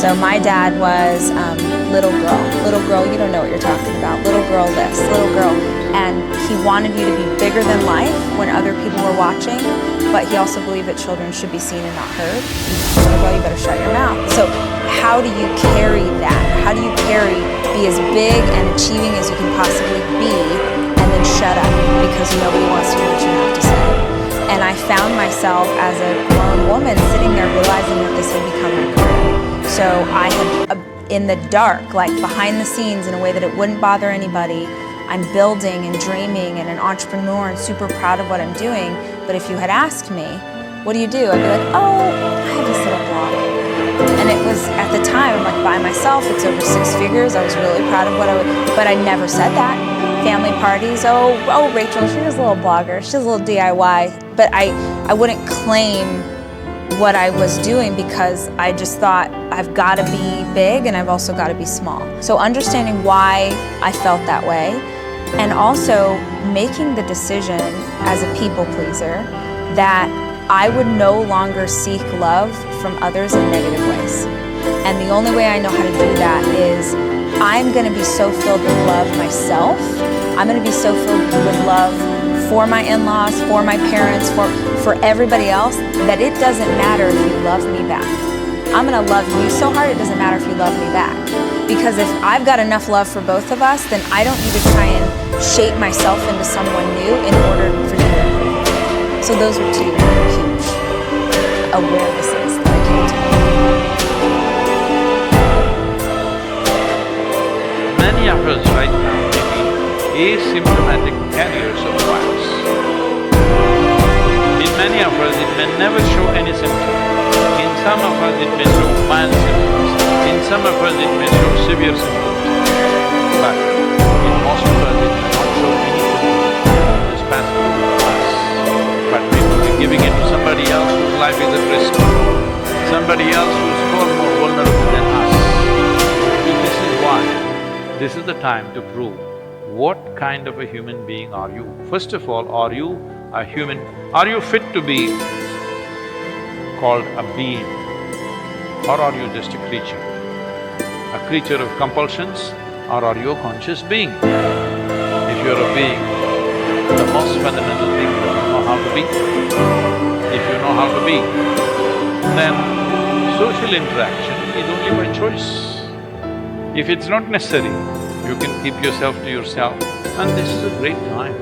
So my dad was little girl, you don't know what you're talking about, little girl this, little girl. And he wanted you to be bigger than life when other people were watching, but he also believed that children should be seen and not heard. Little girl, you better shut your mouth. So how do you carry that? How do you be as big and achieving as you can possibly be, and then shut up because nobody wants to hear what you have to say? And I found myself as a grown woman sitting there realizing that this had become my career. So I had, in the dark, like behind the scenes in a way that it wouldn't bother anybody, I'm building and dreaming and an entrepreneur and super proud of what I'm doing. But if you had asked me, what do you do? I'd be like, oh, I have this little blog. And it was, at the time, I'm like by myself, it's over 6 figures. I was really proud of what I would, but I never said that. Family parties, oh, Rachel, she's just a little blogger. She's a little DIY. But I wouldn't claim what I was doing because I just thought I've got to be big and I've also got to be small. So understanding why I felt that way, and also making the decision as a people pleaser that I would no longer seek love from others in negative ways. And the only way I know how to do that is I'm going to be so filled with love myself. I'm going to be so filled with love for my in-laws, for my parents, for everybody else, that it doesn't matter if you love me back. I'm going to love you so hard it doesn't matter if you love me back. Because if I've got enough love for both of us, then I don't need to try and shape myself into someone new in order for you to improve. So those were 2 huge awarenesses that I came to. Many of us right now may be asymptomatic carriers of virus. In many of us, it may never show any symptoms. In some of us, it may show mild symptoms. In some of us, it may show severe symptoms. But in most of us, it may not show any symptoms. This passes through us. But we will be giving it to somebody else whose life is at risk, somebody else who's far more vulnerable than us. This is why this is the time to prove what kind of a human being are you. First of all, are you a human? Are you fit to be called a being, or are you just a creature? A creature of compulsions, or are you a conscious being? If you're a being, the most fundamental thing is you know how to be. If you know how to be, then social interaction is only by choice. If it's not necessary, you can keep yourself to yourself, and this is a great time.